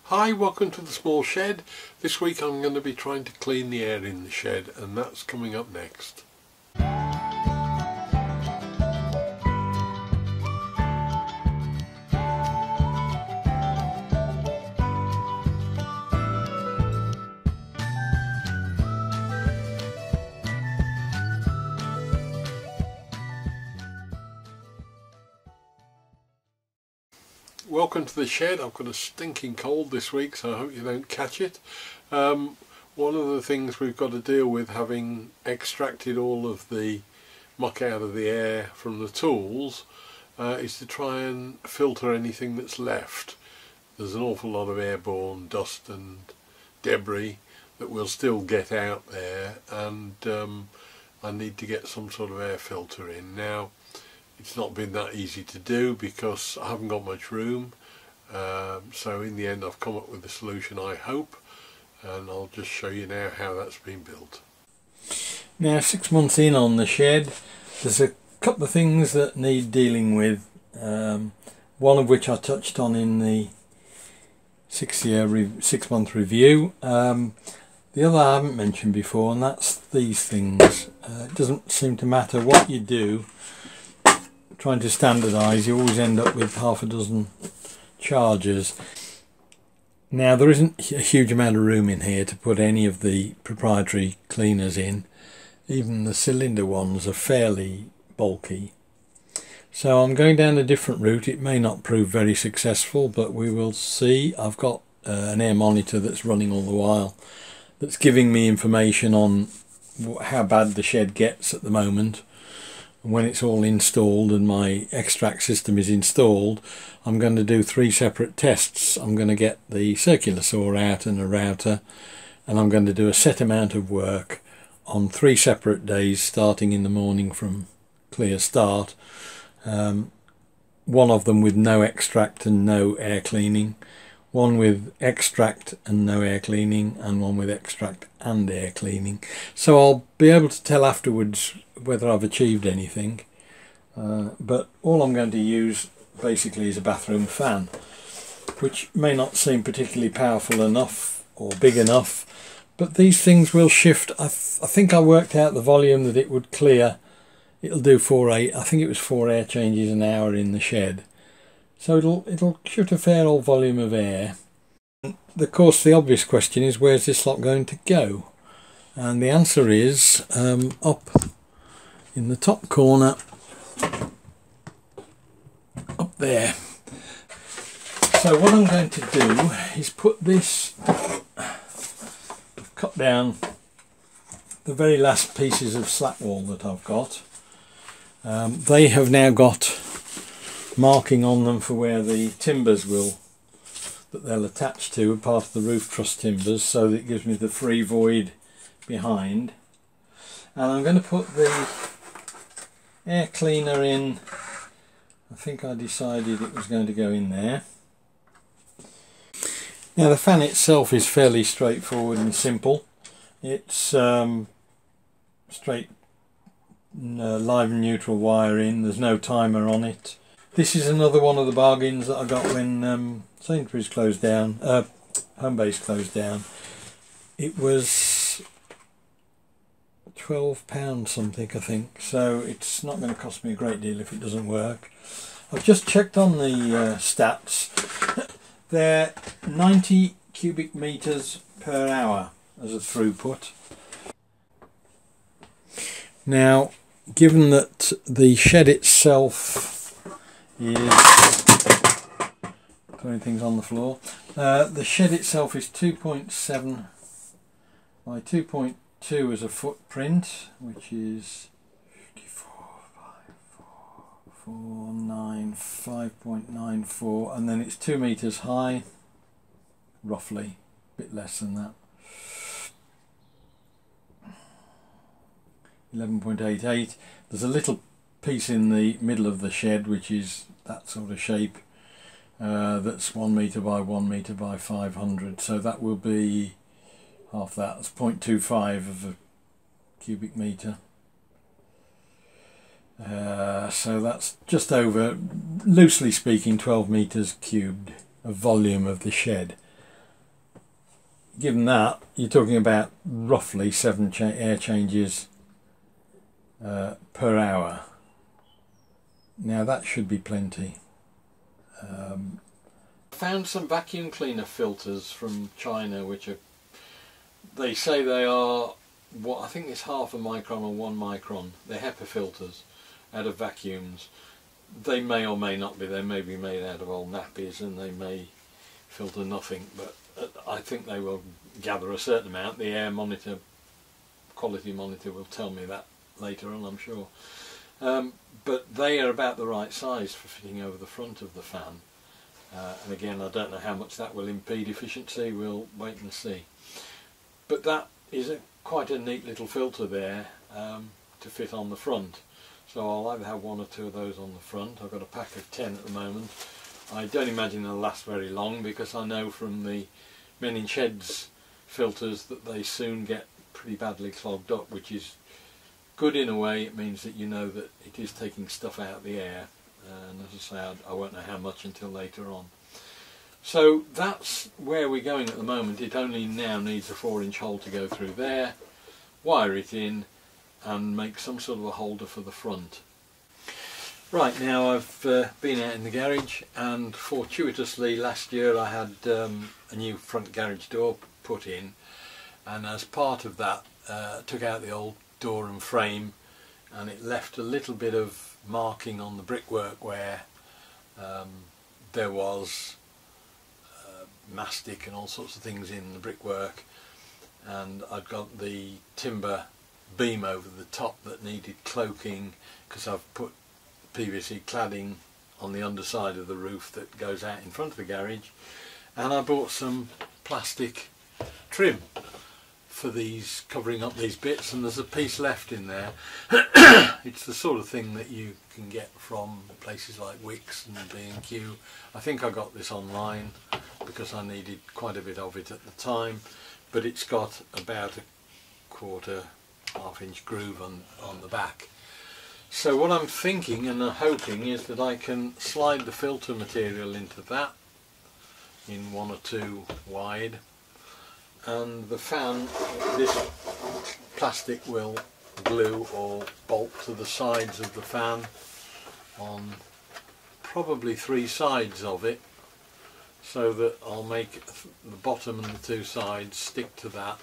Hi, welcome to the small shed. This week I'm going to be trying to clean the air in the shed, and that's coming up next. Welcome to the shed. I've got a stinking cold this week, so I hope you don't catch it. One of the things we've got to deal with, having extracted all of the muck out of the air from the tools, is to try and filter anything that's left. There's an awful lot of airborne dust and debris that will still get out there, and I need to get some sort of air filter in. Now, it's not been that easy to do because I haven't got much room, so in the end I've come up with a solution, I hope, and I'll just show you now how that's been built. Now, 6 months in on the shed, there's a couple of things that need dealing with, one of which I touched on in the 6 month review. The other I haven't mentioned before, and that's these things. It doesn't seem to matter what you do, trying to standardise, you always end up with half a dozen chargers. Now, there isn't a huge amount of room in here to put any of the proprietary cleaners in. Even the cylinder ones are fairly bulky. So I'm going down a different route. It may not prove very successful, but we will see. I've got an air monitor that's running all the while, that's giving me information on how bad the shed gets at the moment. When it's all installed and my extract system is installed, I'm going to do 3 separate tests. I'm going to get the circular saw out and a router, and I'm going to do a set amount of work on 3 separate days, starting in the morning from clear start. One of them with no extract and no air cleaning, one with extract and no air cleaning, and one with extract and air cleaning. So I'll be able to tell afterwards whether I've achieved anything, but all I'm going to use basically is a bathroom fan, which may not seem particularly powerful enough or big enough, but these things will shift. I think I worked out the volume that it would clear. It'll do 4 air changes an hour in the shed, so it'll shoot a fair old volume of air. Of course, the obvious question is, where's this lot going to go? And the answer is up in the top corner, up there. So what I'm going to do is put this, cut down the very last pieces of slack wall that I've got. They have now got marking on them for where the timbers that they'll attach to, are part of the roof truss timbers, so that it gives me the free void behind. And I'm going to put the air cleaner in. I think I decided it was going to go in there. Now, the fan itself is fairly straightforward and simple. It's straight live and neutral wire in. There's no timer on it. This is another one of the bargains that I got when Sainsbury's closed down, Homebase closed down. It was £12 something, I think, so it's not going to cost me a great deal if it doesn't work. I've just checked on the stats. They're 90 cubic meters per hour as a throughput. Now, given that the shed itself is throwing things on the floor, the shed itself is 2.7 by 2.2 as a footprint, which is 5.94, and then it's 2 meters high, roughly, a bit less than that. 11.88. There's a little piece in the middle of the shed which is that sort of shape, that's 1 meter by 1 meter by 500, so that will be half that. It's 0.25 of a cubic meter. So that's just over, loosely speaking, 12 meters cubed of volume of the shed. given that, you're talking about roughly 7 air changes per hour. Now that should be plenty. Found some vacuum cleaner filters from China, which are, they say they are, what I think it's 0.5 micron or 1 micron. They're HEPA filters out of vacuums. They may or may not be. They may be made out of old nappies and they may filter nothing, but I think they will gather a certain amount. The air monitor, quality monitor, will tell me that later on, I'm sure. But they are about the right size for fitting over the front of the fan. And again, I don't know how much that will impede efficiency. We'll wait and see. But that is quite a neat little filter there to fit on the front. So I'll either have 1 or 2 of those on the front. I've got a pack of 10 at the moment. I don't imagine they'll last very long, because I know from the Men in Sheds filters that they soon get pretty badly clogged up, which is good in a way. It means that you know that it is taking stuff out of the air, and as I say, I won't know how much until later on. So that's where we're going at the moment. It only now needs a 4-inch hole to go through there, wire it in and make some sort of a holder for the front. Right, now I've been out in the garage, and fortuitously last year I had a new front garage door put in, and as part of that took out the old door and frame, and it left a little bit of marking on the brickwork where there was mastic and all sorts of things in the brickwork, and I'd got the timber beam over the top that needed cloaking, because I've put PVC cladding on the underside of the roof that goes out in front of the garage, and I bought some plastic trim for these, covering up these bits, and there's a piece left in there. It's the sort of thing that you can get from places like Wickes and B&Q. I think I got this online because I needed quite a bit of it at the time, but it's got about a 1/4 half-inch groove on the back. So what I'm thinking and hoping is that I can slide the filter material into that in 1 or 2 wide, and the fan, this plastic will glue or bolt to the sides of the fan on probably 3 sides of it, so that I'll make the bottom and the 2 sides stick to that,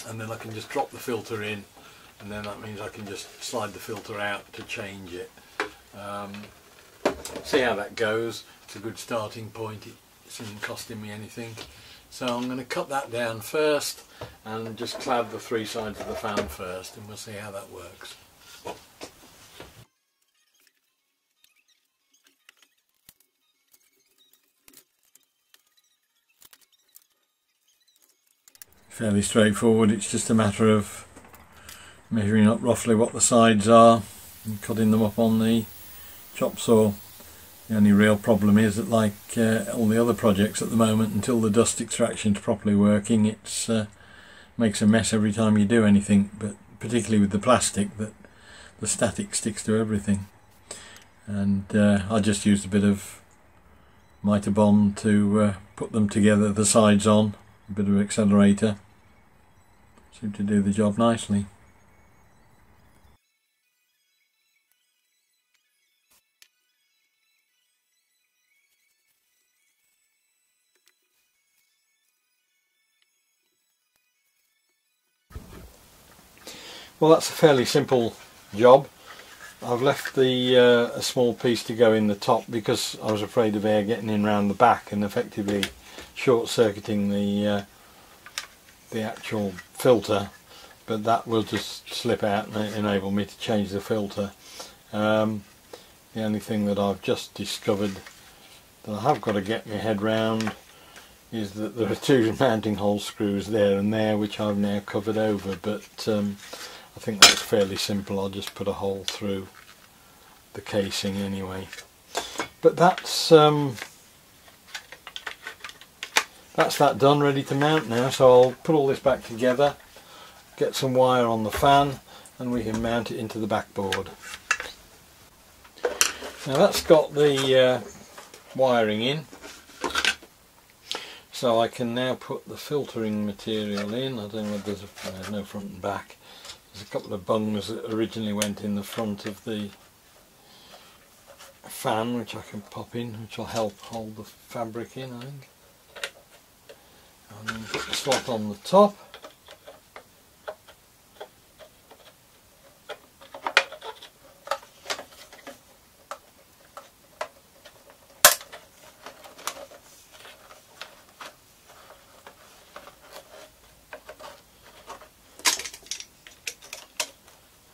and then I can just drop the filter in, and then that means I can just slide the filter out to change it. See how that goes. It's a good starting point. It isn't costing me anything. So I'm going to cut that down first and just clad the 3 sides of the fan first, and we'll see how that works. Fairly straightforward. It's just a matter of measuring up roughly what the sides are and cutting them up on the chop saw. The only real problem is that, like all the other projects at the moment, until the dust extraction is properly working, it makes a mess every time you do anything, but particularly with the plastic, that the static sticks to everything. And I just used a bit of Mitre Bond to put them together, the sides on, a bit of accelerator. Seemed to do the job nicely. Well, that's a fairly simple job. I've left the a small piece to go in the top because I was afraid of air getting in round the back and effectively short-circuiting the actual filter, but that will just slip out and enable me to change the filter. The only thing that I've just discovered that I have got to get my head round is that there are 2 mounting hole screws there and there, which I've now covered over, but I think that's fairly simple. I'll just put a hole through the casing anyway. But that's that done, ready to mount now. So I'll put all this back together, get some wire on the fan, and we can mount it into the backboard. Now that's got the wiring in. So I can now put the filtering material in. I don't know whether there's no front and back. There's a couple of bungs that originally went in the front of the fan, which I can pop in, which will help hold the fabric in, I think. And then put the slot on the top.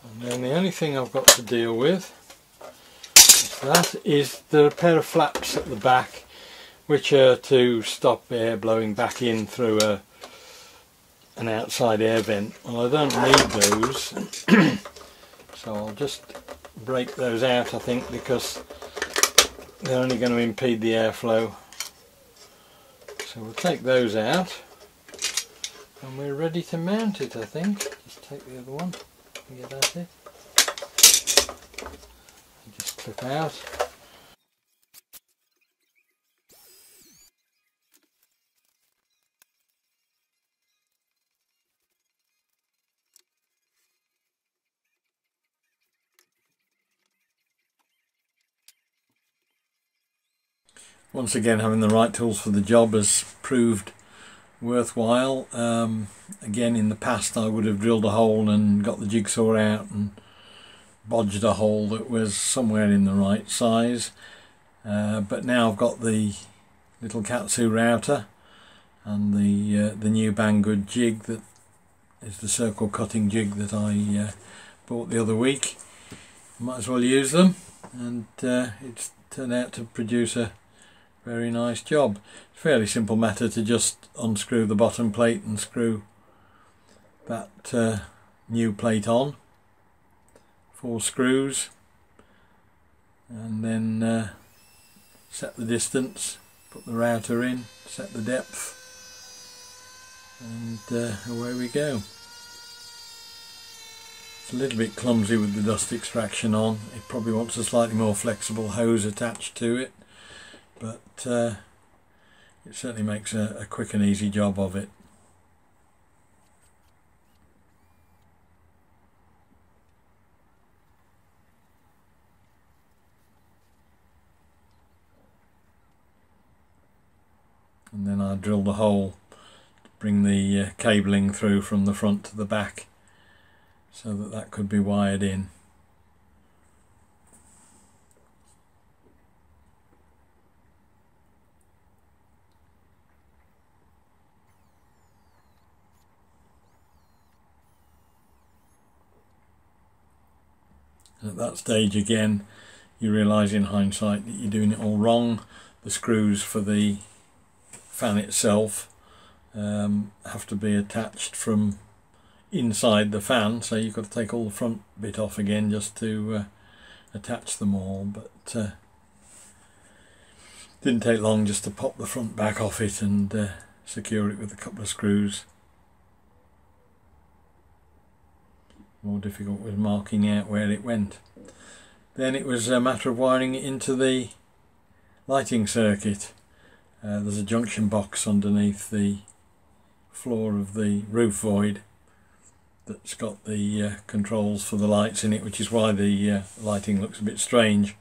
And then the only thing I've got to deal with that is the pair of flaps at the back, which are to stop air blowing back in through an outside air vent. Well, I don't need those, so I'll just break those out, I think, because they're only going to impede the airflow. So we'll take those out and we're ready to mount it, I think. Just take the other one and get at it. Just clip out. Once again, having the right tools for the job has proved worthwhile. Again, in the past I would have drilled a hole and got the jigsaw out and bodged a hole that was somewhere in the right size, but now I've got the little Katsu router and the new Banggood jig that is the circle cutting jig that I bought the other week. Might as well use them, and it's turned out to produce a very nice job. It's a fairly simple matter to just unscrew the bottom plate and screw that new plate on. 4 screws, and then set the distance, put the router in, set the depth, and away we go. It's a little bit clumsy with the dust extraction on. It probably wants a slightly more flexible hose attached to it, but it certainly makes a quick and easy job of it. And then I drilled a hole to bring the cabling through from the front to the back so that could be wired in. And at that stage again you realise in hindsight that you're doing it all wrong. The screws for the fan itself have to be attached from inside the fan, so you've got to take all the front bit off again just to attach them all, but didn't take long just to pop the front back off it and secure it with a couple of screws. More difficult was marking out where it went. Then it was a matter of wiring it into the lighting circuit. There's a junction box underneath the floor of the roof void that's got the controls for the lights in it, which is why the lighting looks a bit strange.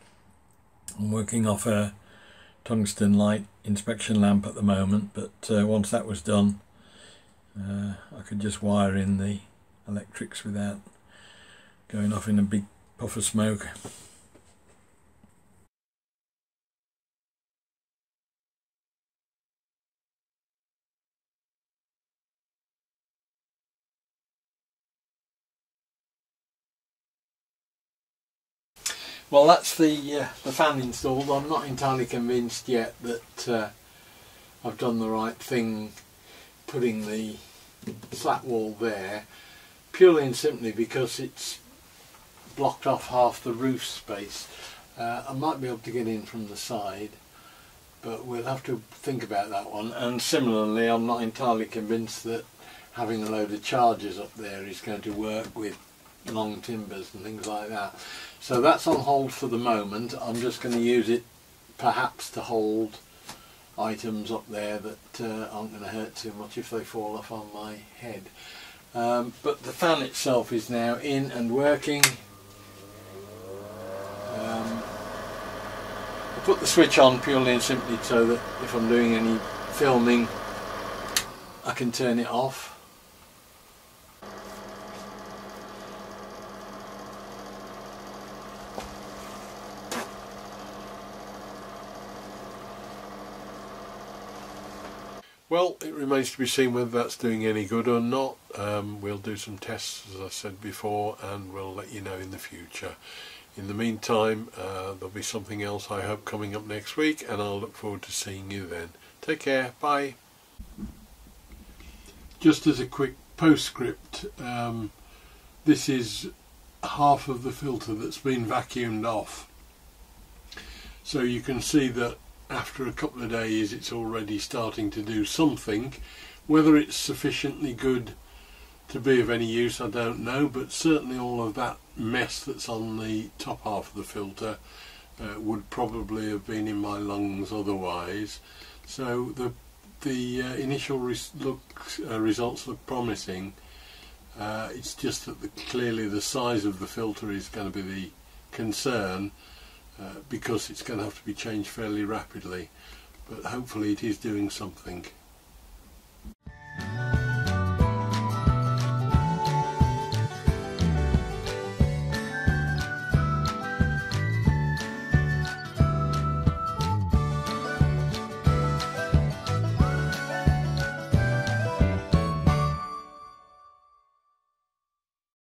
I'm working off a tungsten light inspection lamp at the moment, but once that was done I could just wire in the electrics without going off in a big puff of smoke. Well, that's the fan installed. I'm not entirely convinced yet that I've done the right thing putting the flat wall there, purely and simply because it's blocked off half the roof space. I might be able to get in from the side, but we'll have to think about that one. And similarly, I'm not entirely convinced that having a load of chargers up there is going to work with long timbers and things like that. So that's on hold for the moment. I'm just going to use it perhaps to hold items up there that aren't going to hurt too much if they fall off on my head. But the fan itself is now in and working. I put the switch on purely and simply so that if I'm doing any filming I can turn it off. Well, it remains to be seen whether that's doing any good or not. We'll do some tests, as I said before, and we'll let you know in the future. In the meantime, there'll be something else I hope coming up next week, and I'll look forward to seeing you then. Take care, bye. Just as a quick postscript, this is half of the filter that's been vacuumed off. So you can see that after a couple of days it's already starting to do something. Whether it's sufficiently good to be of any use I don't know, but certainly all of that mess that's on the top half of the filter would probably have been in my lungs otherwise. So the initial results look promising. It's just that clearly the size of the filter is going to be the concern, because it's going to have to be changed fairly rapidly, but hopefully it is doing something.